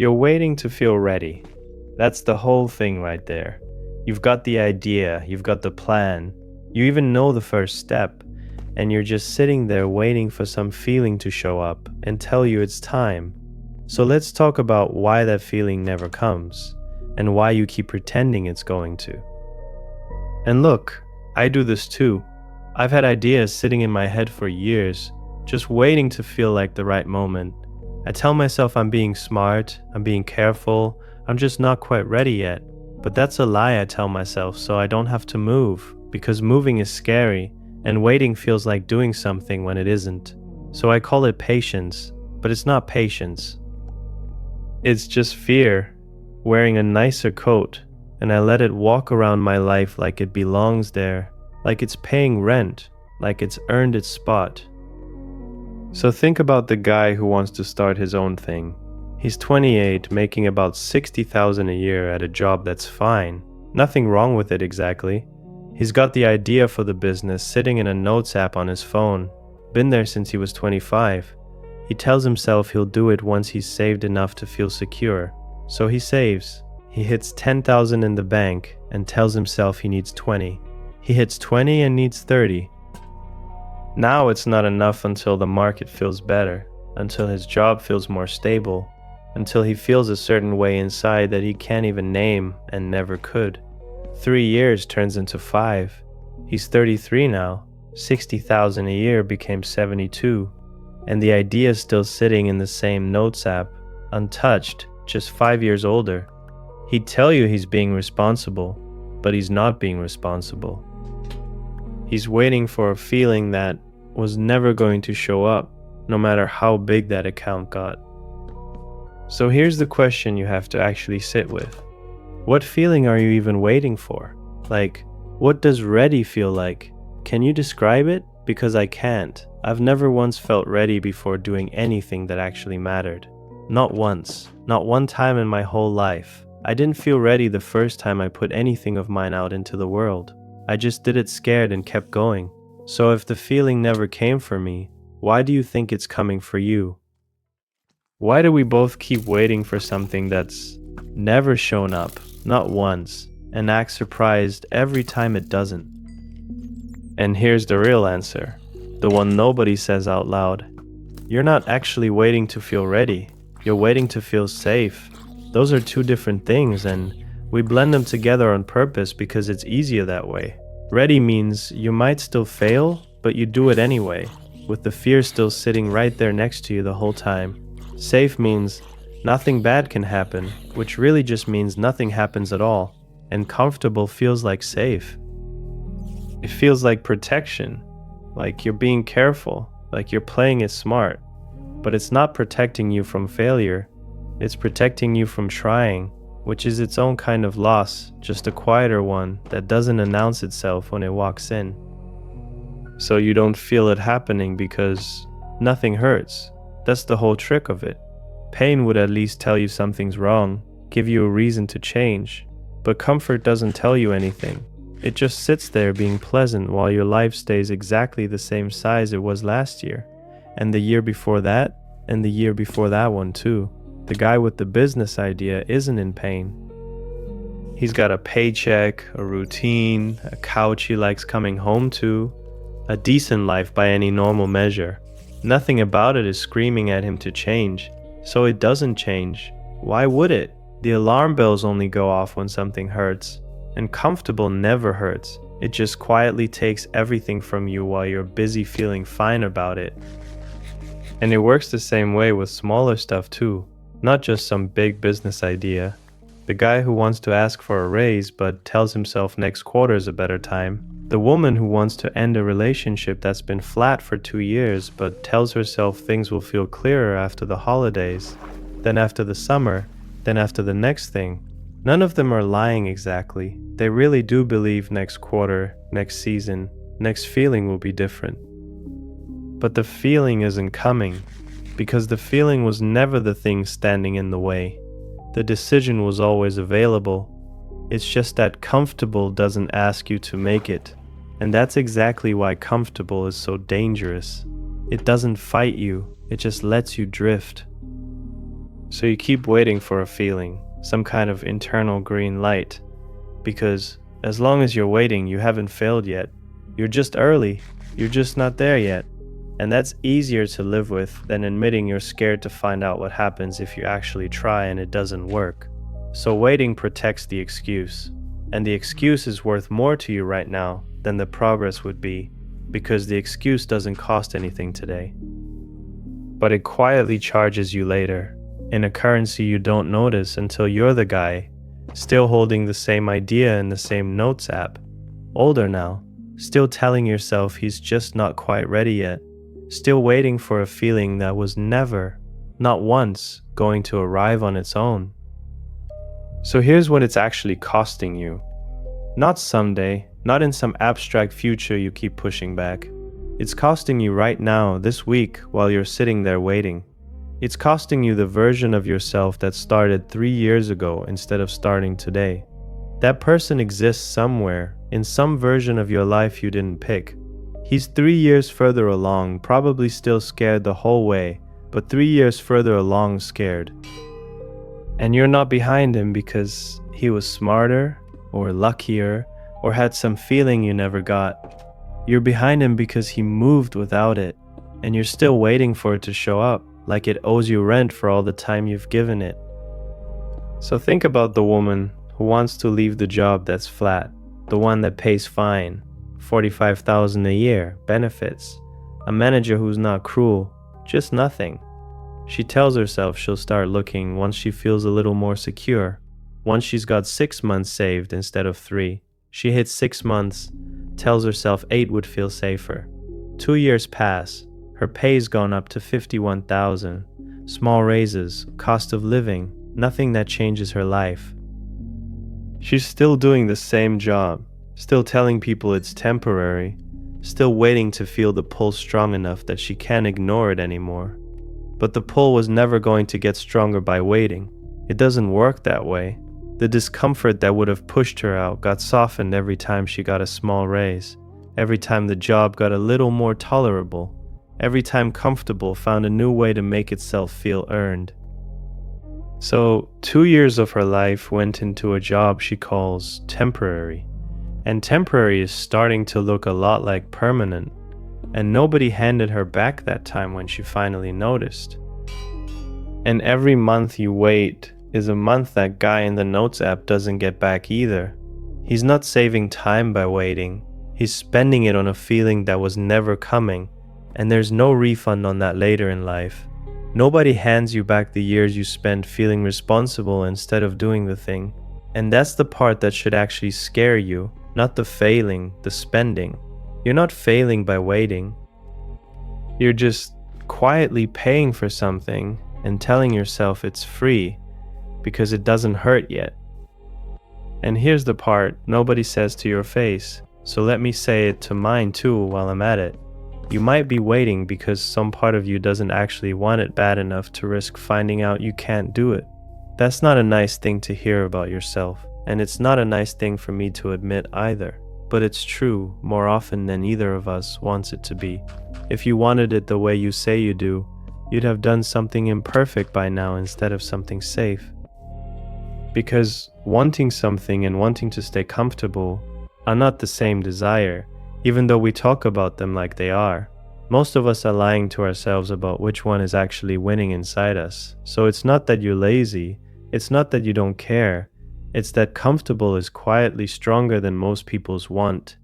You're waiting to feel ready. That's the whole thing right there. You've got the idea, you've got the plan, you even know the first step, and you're just sitting there waiting for some feeling to show up and tell you it's time. So let's talk about why that feeling never comes, and why you keep pretending it's going to. And look, I do this too. I've had ideas sitting in my head for years, just waiting to feel like the right moment. I tell myself I'm being smart, I'm being careful, I'm just not quite ready yet. But that's a lie I tell myself so I don't have to move, because moving is scary, and waiting feels like doing something when it isn't. So I call it patience, but it's not patience. It's just fear, wearing a nicer coat, and I let it walk around my life like it belongs there, like it's paying rent, like it's earned its spot. So think about the guy who wants to start his own thing. He's 28, making about $60,000 a year at a job that's fine. Nothing wrong with it exactly. He's got the idea for the business sitting in a notes app on his phone. Been there since he was 25. He tells himself he'll do it once he's saved enough to feel secure. So he saves. He hits 10,000 in the bank and tells himself he needs 20. He hits 20 and needs 30. Now it's not enough until the market feels better, until his job feels more stable, until he feels a certain way inside that he can't even name and never could. 3 years turns into 5. He's 33 now. 60,000 a year became 72. And the idea is still sitting in the same notes app, untouched, just 5 years older. He'd tell you he's being responsible, but he's not being responsible. He's waiting for a feeling that was never going to show up, no matter how big that account got. So here's the question you have to actually sit with. What feeling are you even waiting for? Like, what does ready feel like? Can you describe it? Because I can't. I've never once felt ready before doing anything that actually mattered. Not once. Not one time in my whole life. I didn't feel ready the first time I put anything of mine out into the world. I just did it scared and kept going. So if the feeling never came for me, why do you think it's coming for you? Why do we both keep waiting for something that's never shown up, not once, and act surprised every time it doesn't? And here's the real answer, the one nobody says out loud. You're not actually waiting to feel ready. You're waiting to feel safe. Those are two different things, and we blend them together on purpose because it's easier that way. Ready means you might still fail, but you do it anyway, with the fear still sitting right there next to you the whole time. Safe means nothing bad can happen, which really just means nothing happens at all. And comfortable feels like safe. It feels like protection, like you're being careful, like you're playing it smart. But it's not protecting you from failure. It's protecting you from trying, which is its own kind of loss, just a quieter one that doesn't announce itself when it walks in. So you don't feel it happening because nothing hurts. That's the whole trick of it. Pain would at least tell you something's wrong, give you a reason to change. But comfort doesn't tell you anything. It just sits there being pleasant while your life stays exactly the same size it was last year, and the year before that, and the year before that one too. The guy with the business idea isn't in pain. He's got a paycheck, a routine, a couch he likes coming home to, a decent life by any normal measure. Nothing about it is screaming at him to change, so it doesn't change. Why would it? The alarm bells only go off when something hurts, and comfortable never hurts. It just quietly takes everything from you while you're busy feeling fine about it. And it works the same way with smaller stuff too. Not just some big business idea. The guy who wants to ask for a raise but tells himself next quarter is a better time. The woman who wants to end a relationship that's been flat for 2 years but tells herself things will feel clearer after the holidays, then after the summer, then after the next thing. None of them are lying exactly. They really do believe next quarter, next season, next feeling will be different. But the feeling isn't coming. Because the feeling was never the thing standing in the way. The decision was always available. It's just that comfortable doesn't ask you to make it. And that's exactly why comfortable is so dangerous. It doesn't fight you, it just lets you drift. So you keep waiting for a feeling, some kind of internal green light, because as long as you're waiting, you haven't failed yet. You're just early, you're just not there yet. And that's easier to live with than admitting you're scared to find out what happens if you actually try and it doesn't work. So waiting protects the excuse, and the excuse is worth more to you right now than the progress would be, because the excuse doesn't cost anything today. But it quietly charges you later, in a currency you don't notice until you're the guy, still holding the same idea in the same notes app, older now, still telling yourself he's just not quite ready yet, still waiting for a feeling that was never, not once, going to arrive on its own. So here's what it's actually costing you. Not someday, not in some abstract future you keep pushing back. It's costing you right now, this week, while you're sitting there waiting. It's costing you the version of yourself that started 3 years ago instead of starting today. That person exists somewhere, in some version of your life you didn't pick. He's 3 years further along, probably still scared the whole way, but 3 years further along scared. And you're not behind him because he was smarter, or luckier, or had some feeling you never got. You're behind him because he moved without it, and you're still waiting for it to show up, like it owes you rent for all the time you've given it. So think about the woman who wants to leave the job that's flat, the one that pays fine, $45,000 a year, benefits, a manager who's not cruel, just nothing. She tells herself she'll start looking once she feels a little more secure, once she's got 6 months saved instead of 3. She hits 6 months, tells herself 8 would feel safer. 2 years pass, her pay's gone up to $51,000. Small raises, cost of living, nothing that changes her life. She's still doing the same job, still telling people it's temporary, still waiting to feel the pull strong enough that she can't ignore it anymore. But the pull was never going to get stronger by waiting. It doesn't work that way. The discomfort that would have pushed her out got softened every time she got a small raise, every time the job got a little more tolerable, every time comfortable found a new way to make itself feel earned. So 2 years of her life went into a job she calls temporary. And temporary is starting to look a lot like permanent. And nobody handed her back that time when she finally noticed. And every month you wait is a month that guy in the Notes app doesn't get back either. He's not saving time by waiting. He's spending it on a feeling that was never coming, and there's no refund on that later in life. Nobody hands you back the years you spent feeling responsible instead of doing the thing. And that's the part that should actually scare you, not the failing, the spending. You're not failing by waiting. You're just quietly paying for something and telling yourself it's free because it doesn't hurt yet. And here's the part nobody says to your face, so let me say it to mine too while I'm at it. You might be waiting because some part of you doesn't actually want it bad enough to risk finding out you can't do it. That's not a nice thing to hear about yourself, and it's not a nice thing for me to admit either. But it's true more often than either of us wants it to be. If you wanted it the way you say you do, you'd have done something imperfect by now instead of something safe. Because wanting something and wanting to stay comfortable are not the same desire, even though we talk about them like they are. Most of us are lying to ourselves about which one is actually winning inside us. So it's not that you're lazy, it's not that you don't care, it's that comfortable is quietly stronger than most people's want,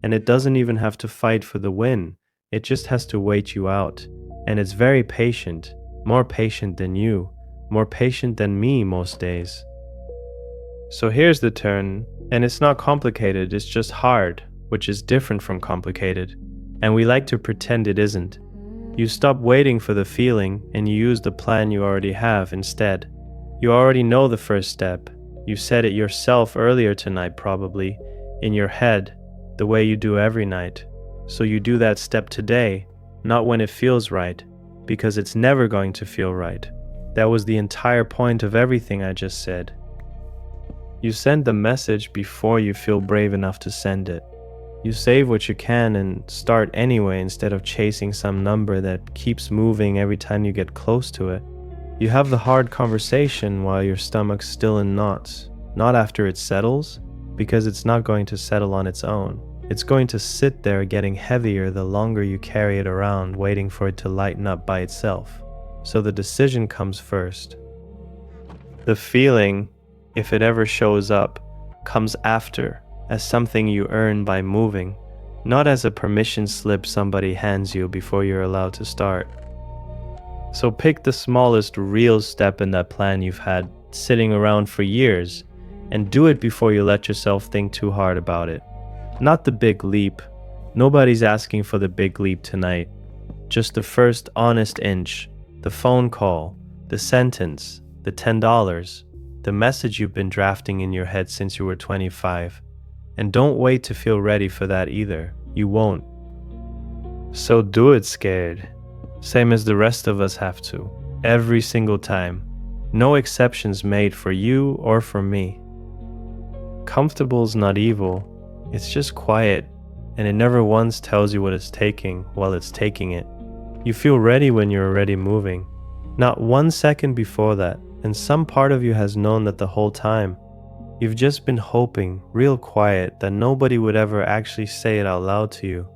and it doesn't even have to fight for the win, it just has to wait you out. And it's very patient, more patient than you, more patient than me most days. So here's the turn, and it's not complicated, it's just hard, which is different from complicated, and we like to pretend it isn't. You stop waiting for the feeling and you use the plan you already have instead. You already know the first step. You said it yourself earlier tonight probably, in your head, the way you do every night. So you do that step today, not when it feels right, because it's never going to feel right. That was the entire point of everything I just said. You send the message before you feel brave enough to send it. You save what you can and start anyway instead of chasing some number that keeps moving every time you get close to it. You have the hard conversation while your stomach's still in knots, not after it settles, because it's not going to settle on its own. It's going to sit there getting heavier the longer you carry it around, waiting for it to lighten up by itself. So the decision comes first. The feeling, if it ever shows up, comes after, as something you earn by moving, not as a permission slip somebody hands you before you're allowed to start. So pick the smallest real step in that plan you've had sitting around for years, and do it before you let yourself think too hard about it. Not the big leap. Nobody's asking for the big leap tonight. Just the first honest inch, the phone call, the sentence, the $10, the message you've been drafting in your head since you were 25. And don't wait to feel ready for that either. You won't. So do it scared. Same as the rest of us have to. Every single time. No exceptions made for you or for me. Comfortable's not evil. It's just quiet, and it never once tells you what it's taking while it's taking it. You feel ready when you're already moving. Not 1 second before that, and some part of you has known that the whole time. You've just been hoping, real quiet, that nobody would ever actually say it out loud to you.